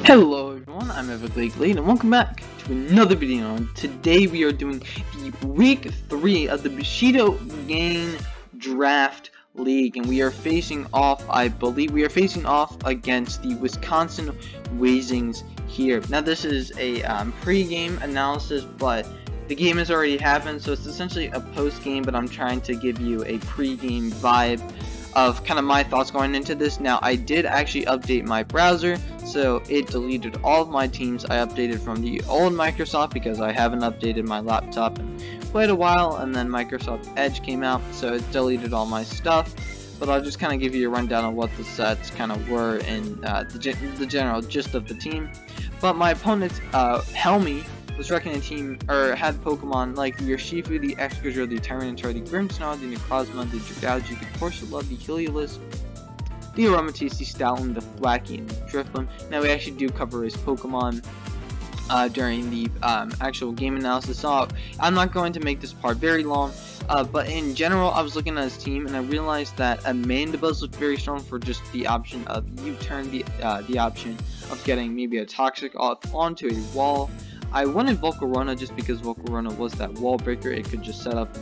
Hello everyone, I'm Everglade and welcome back to another video. Today we are doing the week 3 of the Bushido Gang Draft League, and we are facing off, I believe, against the Wisconsin Wazings here. Now this is a pre-game analysis, but the game has already happened, so it's essentially a post-game, but I'm trying to give you a pre-game vibe of kind of my thoughts going into this. Now I did actually update my browser, so it deleted all of my teams. I updated from the old Microsoft because I haven't updated my laptop in quite a while, and then Microsoft Edge came out, so it deleted all my stuff. But I'll just kind of give you a rundown of what the sets kind of were in the general gist of the team. But my opponent, Helmy, was wrecking a team, or had Pokemon like the Urshifu, the Excadrill, the Tyranitar, the Grimmsnarl, the Necrozma, the Dragougi, the Corsola, the Heliolisk, the Aromatisse, the Stoutland, the Thwackey, and the Drifblim. Now we actually do cover his Pokemon during the actual game analysis, so I'm not going to make this part very long. But in general, I was looking at his team and I realized that Mandibuzz looked very strong for just the option of U-turn, the option of getting maybe a Toxic off onto a wall. I wanted Volcarona just because Volcarona was that wall breaker. It could just set up,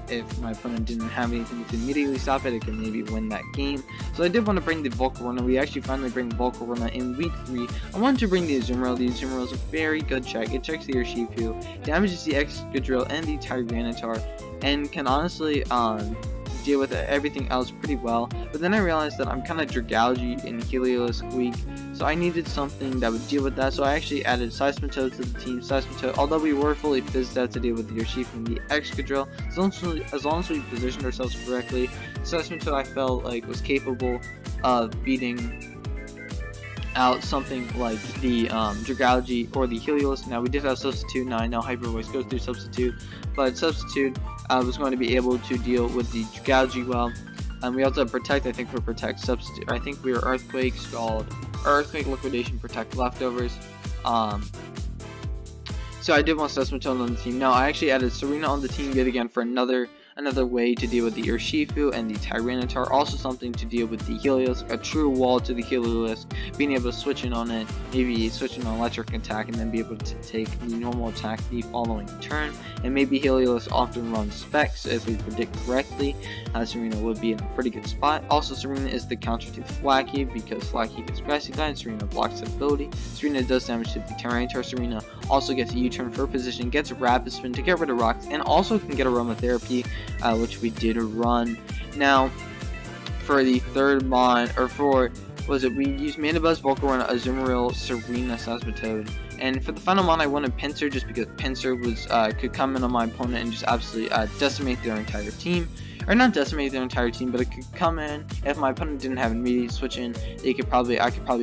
if my opponent didn't have anything to immediately stop it, it could maybe win that game. So I did want to bring the Volcarona. We actually finally bring Volcarona in week 3. I wanted to bring the Azumarill. The Azumarill is a very good check. It checks the Urshifu, damages the Excadrill and the Tyranitar, and can honestly deal with everything else pretty well. But then I realized that I'm kind of Dragougi and Heliolisk weak, so I needed something that would deal with that. So I actually added Seismitoad to the team. Seismitoad, although we were fully fizzed out to deal with the Urshifu and the Excadrill, as long as we positioned ourselves correctly, Seismitoad I felt like was capable of beating out something like the Dragougi or the Heliolisk. Now we did have Substitute. Now I know Hyper Voice goes through Substitute, but Substitute was going to be able to deal with the Dragougi well. And we also have Protect. I think for Protect Substitute, I think we were Earthquake, Scald, Earthquake, Liquidation, Protect Leftovers. So I did want Seismitoad on the team. Now I actually added Serena on the team yet again for another way to deal with the Urshifu and the Tyranitar, also something to deal with the Heliolisk, a true wall to the Heliolisk, being able to switch in on it, maybe switch in on electric attack and then be able to take the normal attack the following turn. And maybe Heliolisk often runs specs, if we predict correctly. Serena would be in a pretty good spot. Also, Serena is the counter to Thwackey because Thwackey gets Grassy Guide and Serena blocks that ability. Serena does damage to the Tyranitar. Serena also gets a U-turn for position, gets a Rapid Spin to get rid of rocks, and also can get Aromatherapy, which we did run. Now, for the third mon, we used Mandibuzz, Volcarona, Azumarill, Serena, Seismitoad, and for the final mon I wanted Pinsir just because Pinsir was could come in on my opponent and just absolutely decimate their entire team. Or not decimate their entire team, but it could come in if my opponent didn't have an immediate switch in. I could probably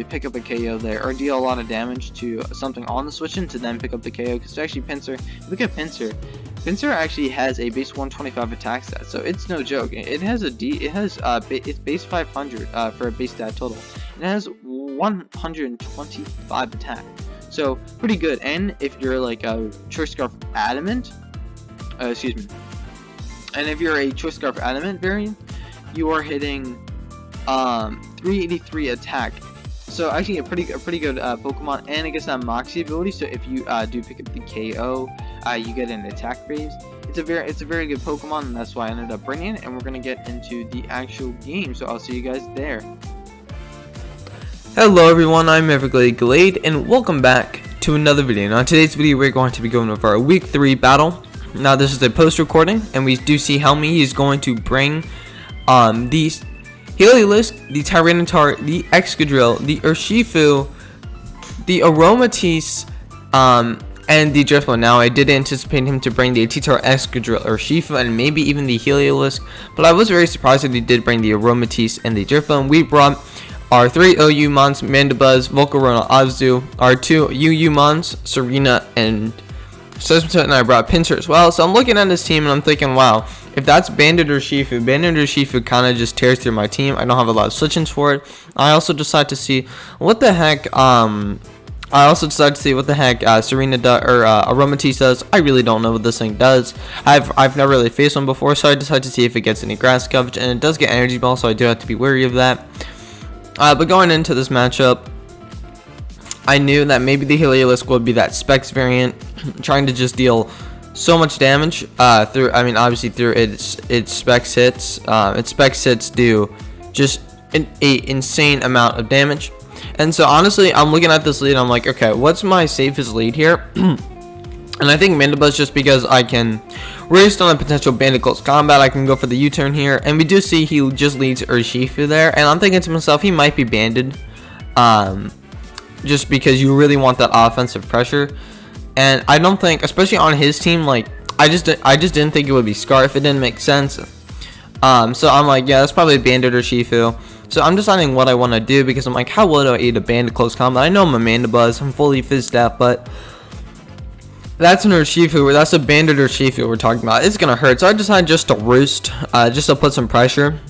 pick up a KO there, or deal a lot of damage to something on the switch in to then pick up the KO. Because actually Pinsir, look at Pinsir. Pinsir actually has a base 125 attack stat, so it's no joke. It has it's base 500 for a base stat total. It has 125 attack, so pretty good. And if you're like a Choice Scarf Adamant, and if you're a Choice Scarf Adamant variant, you are hitting 383 attack. So actually a pretty good Pokemon, and it gets that Moxie ability. So if you do pick up the KO, you get an attack raise. It's a very good Pokemon, and that's why I ended up bringing it. And we're gonna get into the actual game. So I'll see you guys there. Hello everyone, I'm Everglade, and welcome back to another video. Now in today's video we're going to be going over our week 3 battle. Now this is a post recording, and we do see Helmy is going to bring these Heliolisk, the Tyranitar, the Excadrill, the Urshifu, the Aromatisse, and the Drifblim. Now I did anticipate him to bring the Atitar, Excadrill, Urshifu, and maybe even the Heliolisk, but I was very surprised that he did bring the Aromatisse and the Drifblim. We brought our 3 OU mons, Mandibuzz, Volcarona, Abzu, our 2 UU mons, Serena, and Seismitoad, and I brought Pinsir as well. So I'm looking at this team and I'm thinking, wow, if that's Banded Urshifu kind of just tears through my team. I don't have a lot of switch-ins for it. I also decide to see what the heck Serena does, or Aromatisse does. I really don't know what this thing does. I've never really faced one before, so I decided to see if it gets any grass coverage, and it does get energy ball, so I do have to be wary of that. But going into this matchup, I knew that maybe the Heliolisk would be that Specs variant, trying to just deal so much damage through, I mean, obviously through its Specs hits. Its Specs hits do just an insane amount of damage. And so honestly, I'm looking at this lead, I'm like, okay, what's my safest lead here? And I think Mandibuzz, just because I can roost on a potential bandit close combat, I can go for the U-turn here. And we do see he just leads Urshifu there, and I'm thinking to myself, he might be banded, just because you really want that offensive pressure. And I don't think, especially on his team, like I just didn't think it would be Scarf. It didn't make sense. So I'm like, yeah, that's probably a bandit Urshifu. So I'm deciding what I want to do, because I'm like, how would I eat a bandit close combat? I know I'm a Mandibuzz, I'm fully fizzed out, but that's an Urshifu, that's a bandit Urshifu we're talking about. It's gonna hurt, so I decided just to roost, just to put some pressure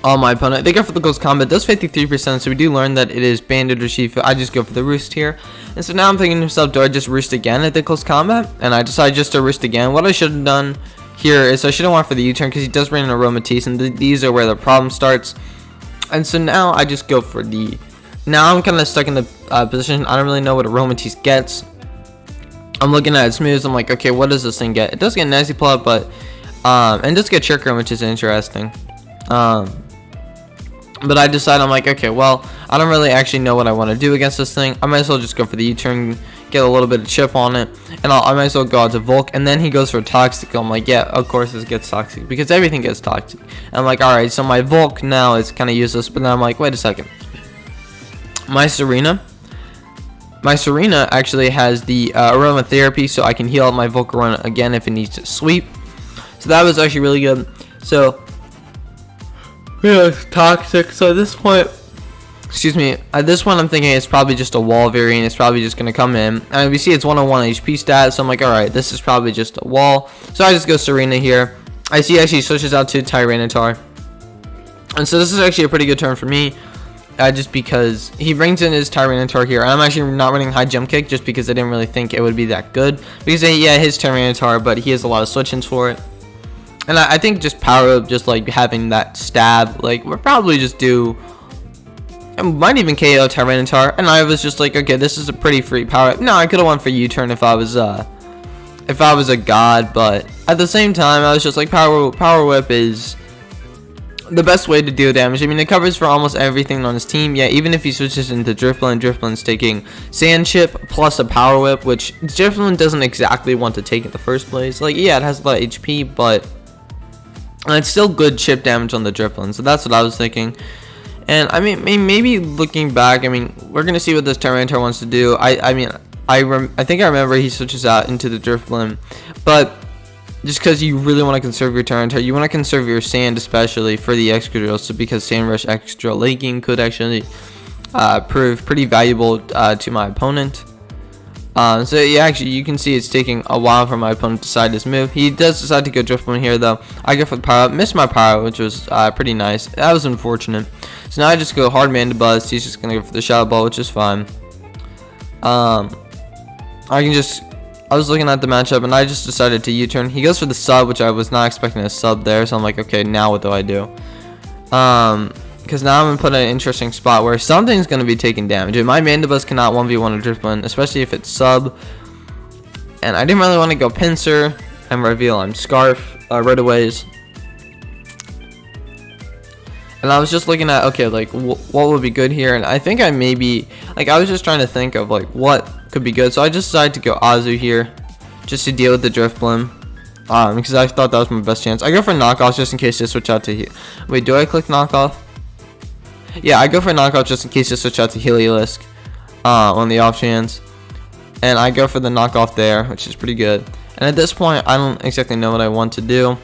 on my opponent. They go for the close combat, does 53%, so we do learn that it is bandit Urshifu. I just go for the roost here, and so now I'm thinking to myself, do I just roost again at the close combat? And I decide just to roost again. What I should have done here is I should have went for the U-turn, because he does bring in Aromatisse, and these are where the problem starts. And so now I just go for the, now I'm kind of stuck in the position. I don't really know what Aromatisse gets. I'm looking at its moves. I'm like, okay, what does this thing get? It does get Nasty Plot, but and it does get Trick Room, which is interesting. But I decide, I'm like, okay, well, I don't really actually know what I want to do against this thing. I might as well just go for the U-turn, get a little bit of chip on it, and I might as well go out to Volk. And then he goes for Toxic. I'm like, yeah, of course this gets Toxic, because everything gets Toxic. And I'm like, alright, so my Volk now is kind of useless. But then I'm like, wait a second, my Serena actually has the aromatherapy, so I can heal up my Volcarona again if it needs to sweep. So that was actually really good. So yeah, it's Toxic. So at this point, excuse me, at this point I'm thinking it's probably just a wall variant. It's probably just gonna come in, and we see it's 101 HP stat, so I'm like, alright, this is probably just a wall. So I just go Serena here. I see actually switches out to Tyranitar, and so this is actually a pretty good turn for me. Just because he brings in his Tyranitar here. I'm actually not running high jump kick, just because I didn't really think it would be that good. Because yeah, his Tyranitar, but he has a lot of switch-ins for it. And I think just power up, just like having that stab, like we'll probably just do, I might even KO Tyranitar. And I was just like, okay, this is a pretty free power up. No, I could have went for U-turn if I was a god, but at the same time I was just like, power whip is the best way to deal damage. I mean, it covers for almost everything on his team. Yeah, even if he switches into Drifblim, Drifblim's taking Sand Chip plus a Power Whip, which Drifblim doesn't exactly want to take in the first place. Like, yeah, it has a lot of HP, but it's still good chip damage on the Drifblim. So that's what I was thinking. And I mean, maybe looking back, I mean, we're gonna see what this Tyranitar wants to do. I think I remember he switches out into the Drifblim, but just because you really want to conserve your Tyranitar, you want to conserve your Sand, especially for the Excadrill. So because Sand Rush Excadrill leaking could actually prove pretty valuable to my opponent. So yeah, actually you can see it's taking a while for my opponent to decide his move. He does decide to go Drifblim here though. I go for the power up, missed my power up, which was pretty nice. That was unfortunate. So now I just go hard Mandibuzz. He's just gonna go for the Shadow Ball, which is fine. I was looking at the matchup and I just decided to U-turn. He goes for the sub, which I was not expecting a sub there, so I'm like, okay, now what do I do? Because now I'm going to put in an interesting spot where something's going to be taking damage. And my Mandibuzz cannot 1v1 a Drifblim, especially if it's sub. And I didn't really want to go Pinsir and reveal I'm Scarf right away. And I was just looking at, okay, like, what would be good here? And I think I maybe, like, I was just trying to think of, like, what could be good. So I just decided to go Azu here, just to deal with the Drifblim. Because I thought that was my best chance. I go for knockoff just in case they switch out to here. Wait, do I click knockoff? Yeah, I go for knockoff just in case they switch out to Heliolisk on the off chance. And I go for the knockoff there, which is pretty good. And at this point, I don't exactly know what I want to do,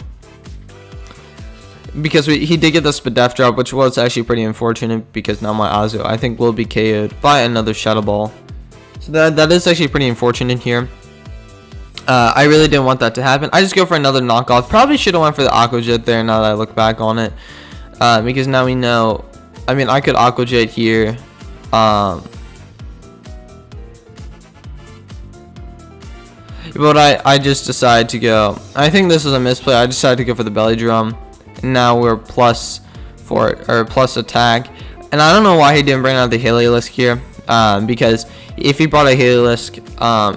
because he did get the Spadef drop, which was actually pretty unfortunate, because now my Azu, I think, will be KO'd by another Shadow Ball. So that is actually pretty unfortunate here. I really didn't want that to happen. I just go for another knockoff. Probably should have went for the Aqua Jet there now that I look back on it. Because now we know, I mean, I could Aqua Jet here. But I just decided to go, I think this was a misplay. I decided to go for the Belly Drum. And now we're plus attack. And I don't know why he didn't bring out the Heliolisk here. because if he brought a Heliolisk,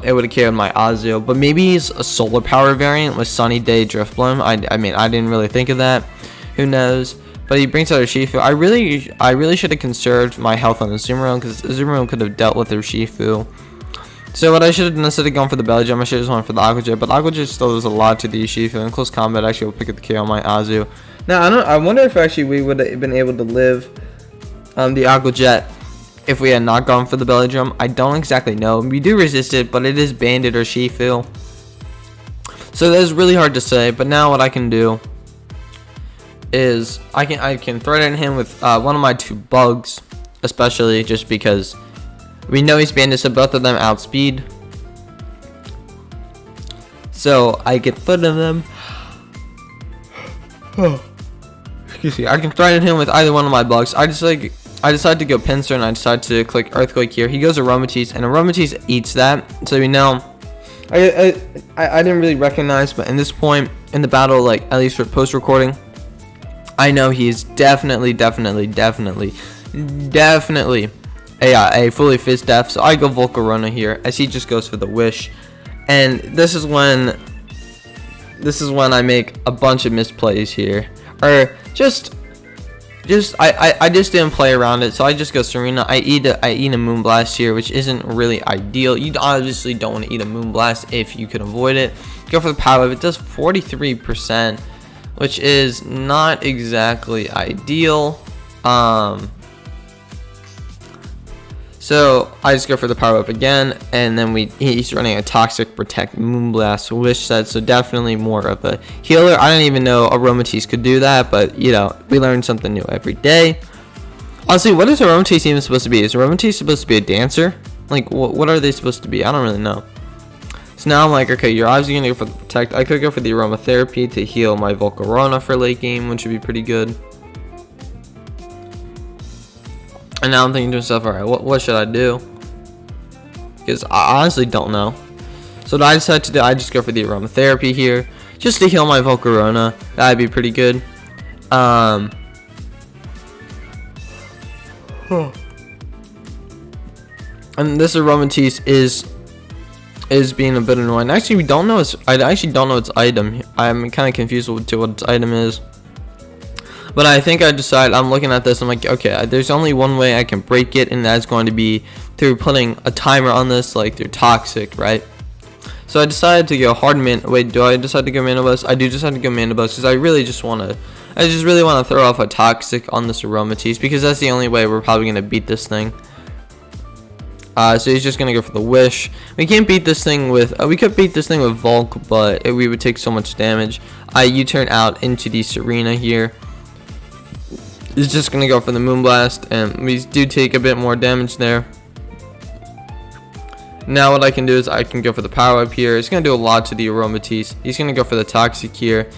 it would have killed my Azio. But maybe he's a solar power variant with Sunny Day Driftbloom. I mean, I didn't really think of that. Who knows? But he brings out a Shifu. I really should have conserved my health on the Azumarill, because Azumarill could have dealt with their Shifu. So what I should have done, instead of going for the Belly Drum, I should have just went for the Aqua Jet. But Aqua Jet still does a lot to the Shifu. In close combat, actually will pick up the KO on my Azu. Now I wonder if actually we would have been able to live the Aqua Jet if we had not gone for the Belly Drum. I don't exactly know. We do resist it, but it is Bandit or Shifu. So that is really hard to say. But now what I can do is I can threaten him with one of my 2 bugs, especially just because we know he's Bandit, so both of them outspeed. So I can threaten them. Excuse me. I can threaten him with either one of my bugs. I decide to go Pinsir, and I decide to click Earthquake here. He goes Aromatisse, and Aromatisse eats that. So we know. I didn't really recognize, but in this point in the battle, like at least for post recording, I know he's definitely a fully Fizz Def. So I go Volcarona here, as he just goes for the Wish, and this is when I make a bunch of misplays here, or I just didn't play around it. So I just go Serena. I eat a Moonblast here, which isn't really ideal. You obviously don't want to eat a Moonblast if you can avoid it. Go for the Power Whip. It does 43%, which is not exactly ideal. So I just go for the Power Up again, and then he's running a Toxic Protect Moonblast Wish set, so definitely more of a healer. I didn't even know Aromatisse could do that, but you know, we learn something new every day. Honestly, what is Aromatisse even supposed to be? Is Aromatisse supposed to be a dancer? Like, what are they supposed to be? I don't really know. So now I'm like, okay, you're obviously gonna go for the Protect. I could go for the Aromatherapy to heal my Volcarona for late game, which would be pretty good. And now I'm thinking to myself, alright, what should I do? Because I honestly don't know. So what I decided to do, I just go for the Aromatherapy here, just to heal my Volcarona. That'd be pretty good. And this Aromatisse is being a bit annoying. Actually, I actually don't know its item. I'm kind of confused with what its item is. But I think I decide, I'm looking at this, I'm like, okay, there's only one way I can break it, and that's going to be through putting a timer on this, like through Toxic, right? So I decided to go hard Mana. Wait, do I decide to go Mana Boost? I do decide to go Mana Boost, because I just really want to throw off a Toxic on this Aromatisse, because that's the only way we're probably going to beat this thing. So he's just going to go for the Wish. We can't beat this thing with, we could beat this thing with Volk, but we would take so much damage. I U-turn out into the Serena here. He's just going to go for the Moonblast, and we do take a bit more damage there. Now what I can do is I can go for the Power Up here. It's going to do a lot to the Aromatisse. He's going to go for the Toxic here.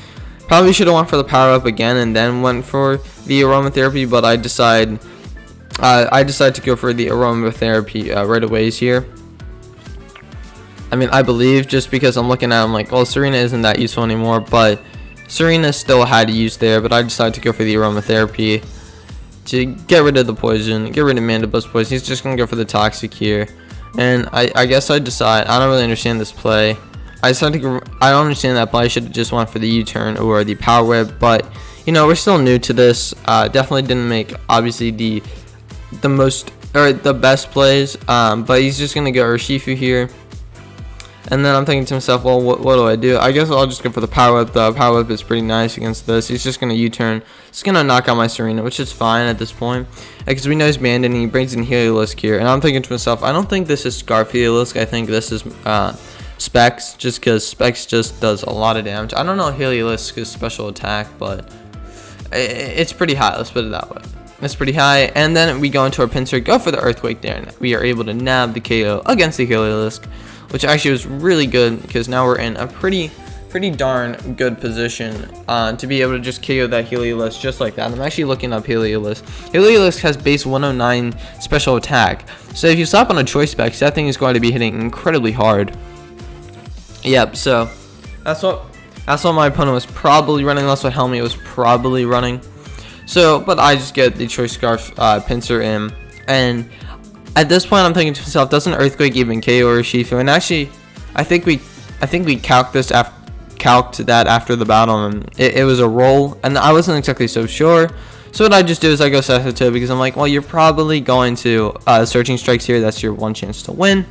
Probably should have went for the Power Up again and then went for the Aromatherapy, but I decide to go for the Aromatherapy right away here. I mean, I believe, just because I'm looking at him like, well, Serena isn't that useful anymore, but Serena still had use there, but I decided to go for the Aromatherapy to get rid of the poison, get rid of Mandibus poison. He's just going to go for the Toxic here. And I guess I decide, I don't really understand this play. I don't understand that play. I should have just went for the U-turn or the Power Whip, but, you know, we're still new to this. Definitely didn't make, obviously, the best plays, but he's just going to go Urshifu here. And then I'm thinking to myself, well, what do I do? I guess I'll just go for the Power Whip. The Power Whip is pretty nice against this. He's just going to U-turn. It's going to knock out my Serena, which is fine at this point, because we know he's banned and he brings in Heliolisk here. And I'm thinking to myself, I don't think this is Scarf Heliolisk. I think this is Specs, just because Specs just does a lot of damage. I don't know Heliolisk's special attack, but it's pretty high. Let's put it that way. It's pretty high. And then we go into our Pinsir, go for the Earthquake there, and we are able to nab the KO against the Heliolisk, which actually was really good, because now we're in a pretty darn good position to be able to just KO that Heliolisk just like that. I'm actually looking up Heliolisk. Heliolisk has base 109 special attack, so if you stop on a choice specs, that thing is going to be hitting incredibly hard. Yep, so that's what my opponent was probably running. That's what Helmy was probably running. So, but I just get the choice scarf Pinsir in, and at this point, I'm thinking to myself, doesn't Earthquake even KO Urshifu? And actually, I think we calced that after the battle, and it was a roll, and I wasn't exactly so sure. So what I just do is I go Sesito because I'm like, well, you're probably going to Searching Strikes here. That's your one chance to win.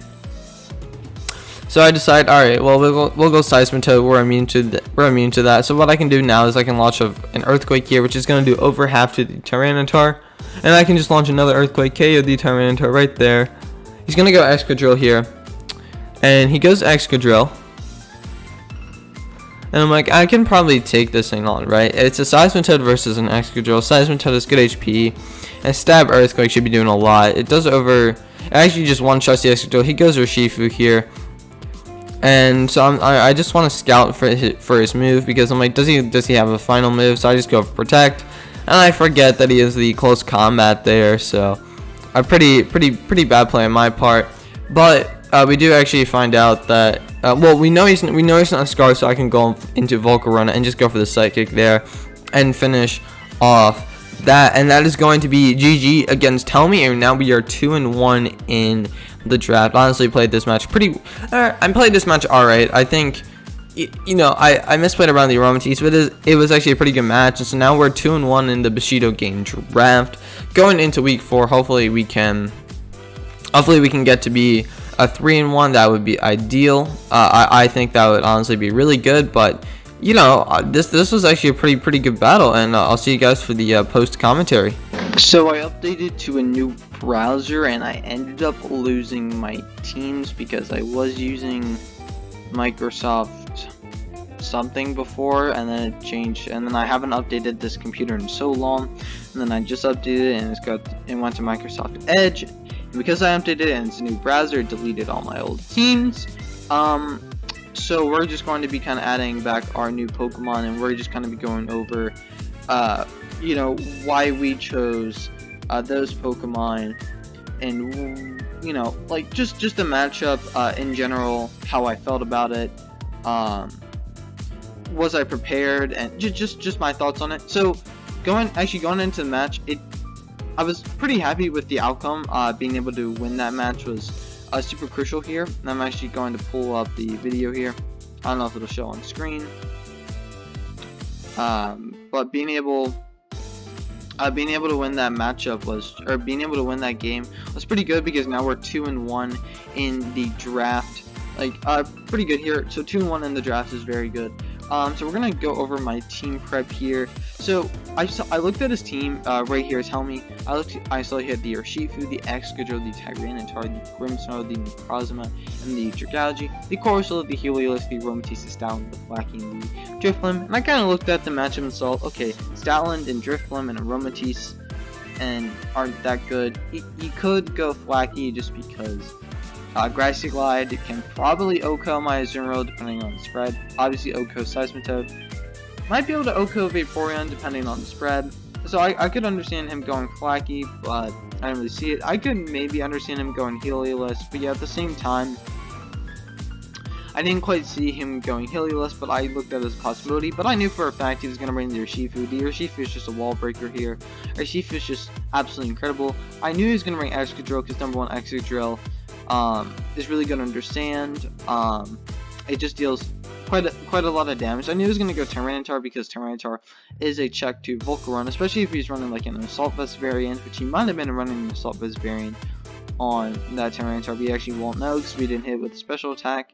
So I decide, all right, well, we'll go Seismitoad. We're immune to that. So what I can do now is I can launch an Earthquake here, which is going to do over half to the Tyranitar, and I can just launch another Earthquake, KO the Tyranitar right there. He's going to go Excadrill here, and he goes Excadrill. And I'm like, I can probably take this thing on, right? It's a Seismitoad versus an Excadrill. Seismitoad is good HP, and Stab Earthquake should be doing a lot. It actually just one-shots the Excadrill. He goes Urshifu here. And so I just want to scout for his move, because I'm like, does he have a final move? So I just go for Protect, and I forget that he has the close combat there. So a pretty bad play on my part. But we do actually find out that well, we know he's not Scar, so I can go into Volcarona and just go for the Psychic there and finish off that. And that is going to be GG against Helmy, and now we are 2-1 in the draft. Honestly, played this match I played this match alright. I think, you know, I misplayed around the Aromatisse, but it was actually a pretty good match. And so now we're 2-1 in the Bushido game draft. Going into week 4, hopefully we can get to be a 3-1. That would be ideal. I think that would honestly be really good. But you know, this was actually a pretty good battle, and I'll see you guys for the post commentary. So I updated to a new browser, and I ended up losing my teams because I was using Microsoft something before, and then it changed, and then I haven't updated this computer in so long, and then I just updated it, and it went to Microsoft Edge, and because I updated it and it's a new browser, it deleted all my old teams. So we're just going to be kind of adding back our new Pokemon, and we're just going to be going over you know, why we chose those Pokemon, and you know, like just the matchup in general, how I felt about it, was I prepared, and just my thoughts on it. So going into the match, I was pretty happy with the outcome. Being able to win that match was super crucial here. And I'm actually going to pull up the video here. I don't know if it'll show on screen, but being able to win that matchup being able to win that game was pretty good, because now we're 2-1 in the draft. Like, pretty good here. So 2-1 in the draft is very good. So we're gonna go over my team prep here. So I looked at his team. Right here is Helmy. I saw he had the Urshifu, the Excadrill, the Tyranitar, the Grimmsnarl, the Necrozma, and the Dragalge, the Corsola, the Helios, the Aromatisse, the Stoutland, the Flaky, and the Drifblim. And I kind of looked at the matchup and saw, okay, Stoutland and Drifblim and Aromatisse and aren't that good. You could go Flaky just because Grassy Glide can probably OHKO my Azumarill depending on the spread. Obviously OHKO Seismitoad. Might be able to OHKO Vaporeon depending on the spread. So I could understand him going Flaky, but I didn't really see it. I could maybe understand him going Helios, but yeah, at the same time, I didn't quite see him going Helios, but I looked at it as a possibility. But I knew for a fact he was going to bring the Urshifu. The Urshifu is just a wall breaker here. Urshifu is just absolutely incredible. I knew he was going to bring Excadrill because number one, Excadrill is really good to understand. It just deals quite a lot of damage. I knew he was going to go Tyranitar because Tyranitar is a check to Volcarona, especially if he's running like an Assault Vest variant, which he might have been running an Assault Vest variant on that Tyranitar. We actually won't know because we didn't hit with a special attack.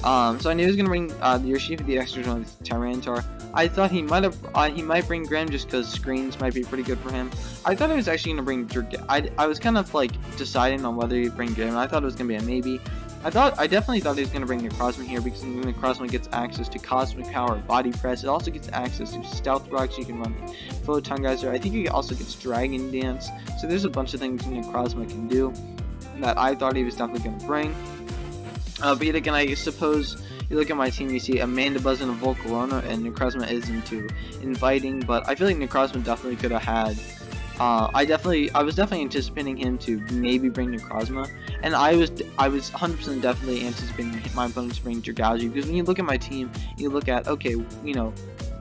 So I knew he was going to bring the Urshifu, the Excadrill, and the Tyranitar. I thought he might bring Grim just because screens might be pretty good for him. I thought he was actually going to bring I was kind of like deciding on whether he'd bring Grim. I thought it was going to be a maybe. I definitely thought he was going to bring Necrozma here because Necrozma gets access to Cosmic Power, Body Press. It also gets access to Stealth Rock, so you can run Photon Geyser. I think he also gets Dragon Dance. So there's a bunch of things Necrozma can do that I thought he was definitely going to bring. But yet again, I suppose you look at my team, you see Amanda Buzz and a Volcarona, and Necrozma is into inviting, but I feel like Necrozma definitely could have had. I was definitely anticipating him to maybe bring Necrozma, and I was 100% definitely anticipating my opponent to bring Dragalge, because when you look at my team, you look at, okay, you know,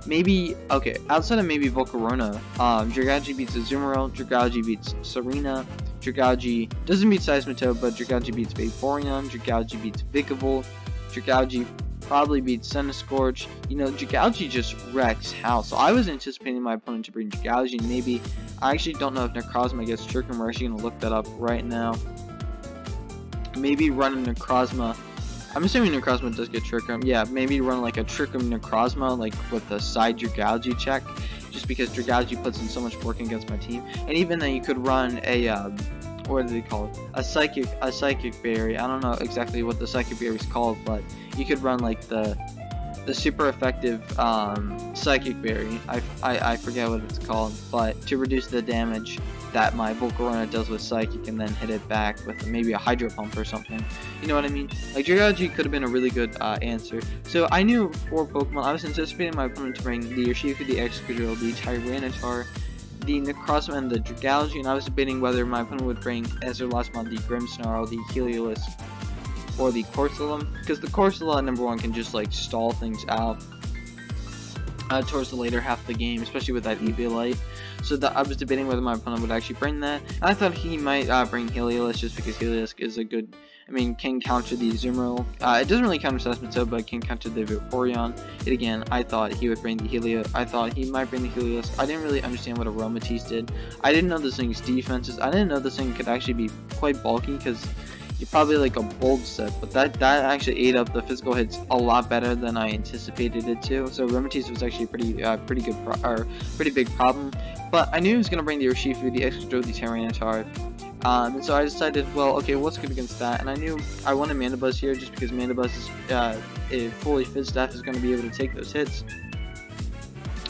maybe, okay, outside of maybe Volcarona, Dragalge beats Azumarill, Dragalge beats Serena, Dragalge doesn't beat Seismitoad, but Dragalge beats Vaporeon, Dragalge beats Vikavolt, Dragalge probably beats Centiskorch. You know, Dragalge just wrecks House. So I was anticipating my opponent to bring Dragalge, and maybe, I actually don't know if Necrozma gets Trick Room. We're actually going to look that up right now. Maybe run a Necrozma. I'm assuming Necrozma does get Trick Room. Yeah, maybe run like a Trick Room Necrozma, like with the side Dragalge check, just because Dragalge puts in so much work against my team. And even then, you could run a what do they call it? A psychic berry. I don't know exactly what the psychic berry is called, but you could run like the super effective psychic berry. I forget what it's called, but to reduce the damage that my Volcarona does with Psychic and then hit it back with maybe a Hydro Pump or something. You know what I mean? Like, Dragalge could have been a really good answer. So I knew for Pokemon, I was anticipating my opponent to bring the Urshifu, the Excadrill, the Tyranitar, the Necrozma, and the Dragalge, and I was debating whether my opponent would bring as their last mod the Grimmsnarl, the Heliolisk, or the Corsola, because the Corsola, number one, can just like stall things out towards the later half of the game, especially with that Eviolite. So I was debating whether my opponent would actually bring that. And I thought he might bring Heliolisk, just because Heliolisk is a good, can counter the Azumarill. It doesn't really counter Seismitoad, but it can counter the Vaporeon. And again, I thought he would bring the I thought he might bring the Heliolisk. I didn't really understand what Aromatisse did. I didn't know this thing's defenses. I didn't know this thing could actually be quite bulky, because you're probably like a bold set, but that actually ate up the physical hits a lot better than I anticipated it to. So Aromatisse was actually pretty big problem. But I knew he was gonna bring the Urshifu, the Excadrill, the Tyranitar, and so I decided, well, okay, what's good against that? And I knew I wanted Mandibuzz here, just because Mandibuzz is fully fit staff is gonna be able to take those hits.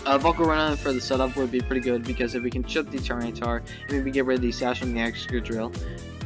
Volcarona for the setup would be pretty good, because if we can chip the Tyranitar and maybe get rid of the Sash and the Excadrill,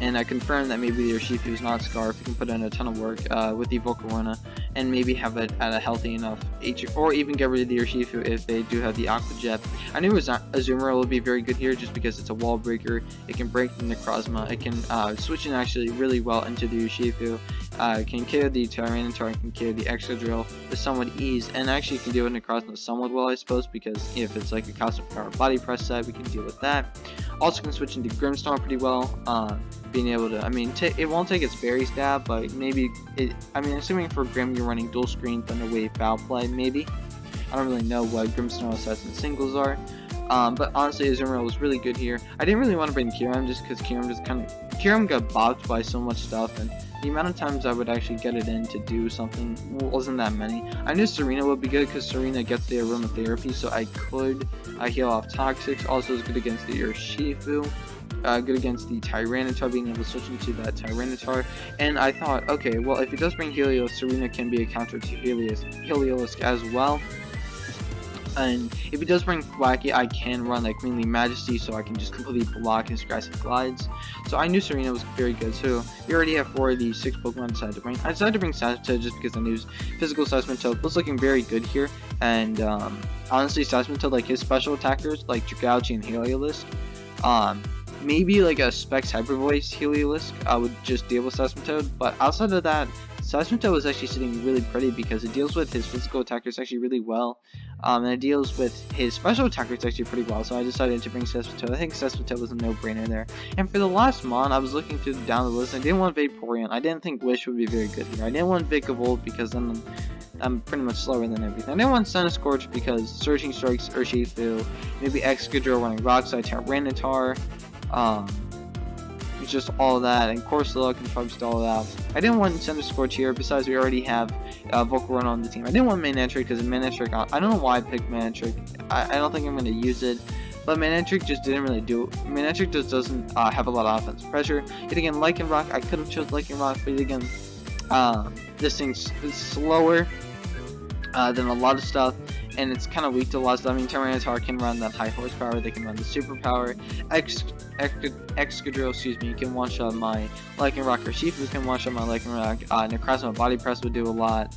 and I confirmed that maybe the Urshifu is not Scarf, we can put in a ton of work with the Volcarona, and maybe have it at a healthy enough HP, or even get rid of the Urshifu if they do have the Aqua Jet. I knew Azumarill would be very good here, just because it's a wall breaker. It can break the Necrozma. It can switch in actually really well into the Urshifu. It can KO the Tyranitar, it can KO the Excadrill with somewhat ease, and actually can deal with Necrozma somewhat well, I suppose, because if it's like a Cosmic Power Body Press set, we can deal with that. Also can switch into Grimmsnarl pretty well, being able to, it won't take its Berry Stab, but maybe, assuming for Grimm you're running Dual Screen, Thunder Wave, Foul Play, maybe. I don't really know what Grimmsnarl sets and singles are, but honestly, Azumarill was really good here. I didn't really want to bring Kyurem, just because Kyurem got bopped by so much stuff, and the amount of times I would actually get it in to do something wasn't that many. I knew Serena would be good, because Serena gets the aromatherapy, so I could heal off Toxics. Also is good against the Urshifu. Good against the Tyranitar, being able to switch into that Tyranitar. And I thought, okay, well, if he does bring Helios, Serena can be a counter to Heliolisk as well. And if he does bring Thwackey, I can run like mainly Majesty, so I can just completely block his Grassy Glides. So I knew Serena was very good. So we already have 4 of the 6 Pokemon I decided to bring. I decided to bring Seismitoad just because I knew physical Seismitoad was looking very good here. And honestly, Seismitoad, like his special attackers, like Dragalge and Heliolisk, maybe like a Specs Hyper Voice Heliolisk would just deal with Seismitoad, but outside of that, Seismitoad was actually sitting really pretty, because it deals with his physical attackers actually really well, and it deals with his special attackers actually pretty well, so I decided to bring Seismitoad. I think Seismitoad was a no-brainer there. And for the last mon, I was looking through down the list, and I didn't want Vaporeon. I didn't think Wish would be very good here. I didn't want Vikavolt, because then I'm pretty much slower than everything. I didn't want Centiskorch, because Surging Strikes, Urshifu, maybe Excadrill running Rock Slide, Tyranitar, just all that, and Corsola can probably stall it out. I didn't want Centiskorch here, besides we already have Volcarona on the team. I didn't want Manectric, because Manectric, I don't know why I picked Manectric. I don't think I'm going to use it, but Manectric just didn't really do it. Manectric just doesn't have a lot of offensive pressure. Yet again, Lycanroc, I could have chose Lycanroc, but again, this thing's slower than a lot of stuff, and it's kind of weak to a lot of stuff. Tyranitar can run that high horsepower, they can run the superpower. Excadrill, can one-shot my Lycanroc, or Urshifu can one-shot my Lycanroc. Necrozma Body Press would do a lot.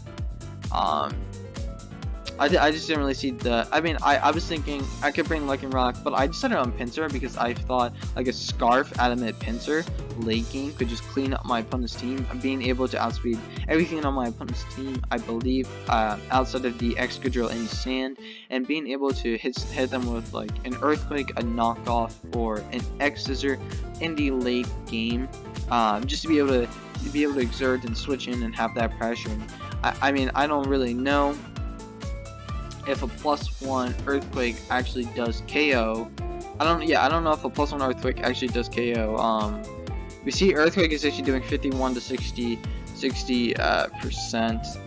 I just didn't really see the. I mean, I was thinking I could bring Lycan Rock, but I decided on Pinsir because I thought like a Scarf Adamant Pinsir late game could just clean up my opponent's team. Being able to outspeed everything on my opponent's team, I believe, outside of the Excadrill and Sand, and being able to hit them with like an Earthquake, a knockoff, or an X-Scissor in the late game, just to be able to exert and switch in and have that pressure. And I mean, I don't really know if a +1 Earthquake actually does KO. I don't know if a +1 Earthquake actually does KO. We see Earthquake is actually doing 51 to 60%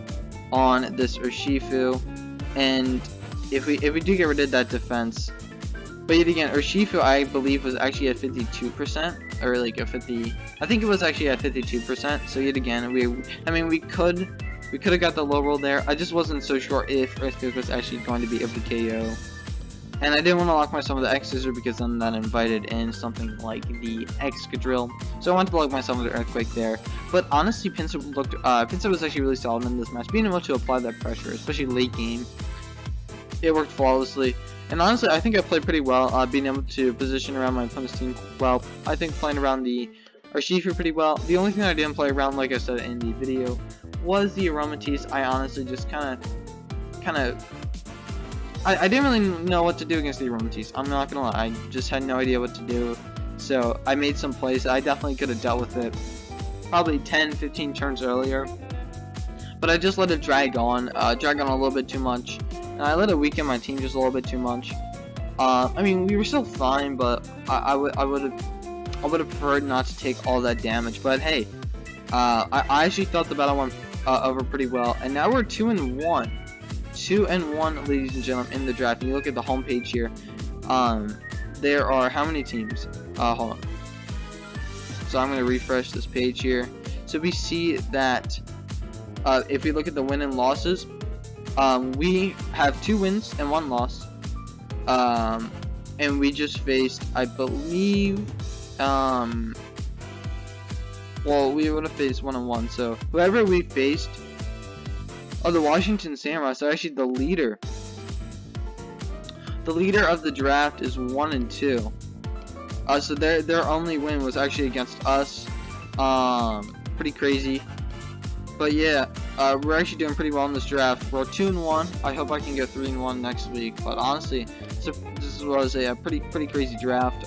on this Urshifu, and if we do get rid of that defense, but yet again, Urshifu I believe was actually at 52%, or like a 50. I think it was actually at 52%. So yet again, we could have got the low roll there. I just wasn't so sure if Earthquake was actually going to be able to KO. And I didn't want to lock myself with the X-Scissor because then that invited in something like the Excadrill. So I wanted to lock myself with the Earthquake there. But honestly, Pinsir was actually really solid in this match. Being able to apply that pressure, especially late game, it worked flawlessly. And honestly, I think I played pretty well, being able to position around my opponent's team well. I think playing around the Urshifu pretty well. The only thing I didn't play around, like I said in the video, was the Aromatisse. I honestly just I didn't really know what to do against the Aromatisse. I'm not gonna lie, I just had no idea what to do. So I made some plays. I definitely could have dealt with it probably 10-15 turns earlier. But I just let it drag on a little bit too much. And I let it weaken my team just a little bit too much. I mean, we were still fine, but I would have preferred not to take all that damage. But hey, I actually thought the battle went over pretty well, and now we're 2-1. 2-1, ladies and gentlemen, in the draft. And you look at the home page here. There are how many teams? Hold on. So I'm gonna refresh this page here. So we see that if we look at the win and losses, we have 2 wins and 1 loss. And we just faced, I believe, well, we would have faced 1-1. So whoever we faced. Oh, the Washington Samurai. So actually, the leader of the draft is 1-2. So their only win was actually against us. Pretty crazy. But yeah, we're actually doing pretty well in this draft. We're 2-1. I hope I can get 3-1 next week. But honestly, this was a pretty crazy draft.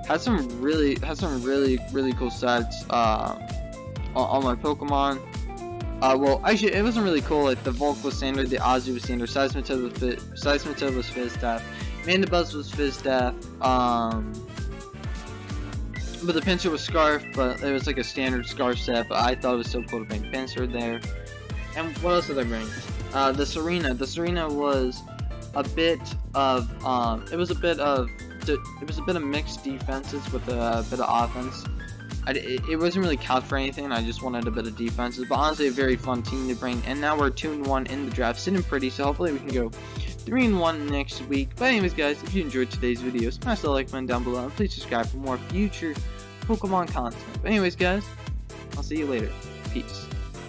Had some really cool sets on my Pokemon. Well, actually, it wasn't really cool. Like the Volk was standard, the Azu was standard, Seismitoad was Fizzstaff, Mandibuzz was Fizzstaff, but the Pinsir was Scarf, but it was like a standard Scarf set. But I thought it was so cool to bring Pinsir there. And what else did I bring? The Serena. The Serena was a bit of it was a bit of mixed defenses with a bit of offense. It wasn't really count for anything. I just wanted a bit of defenses, but honestly, a very fun team to bring. And now we're 2-1 in the draft, sitting pretty. So hopefully we can go 3-1 next week. But anyways, guys, if you enjoyed today's video, smash the like button down below, and please subscribe for more future Pokemon content. But anyways, guys, I'll see you later. Peace.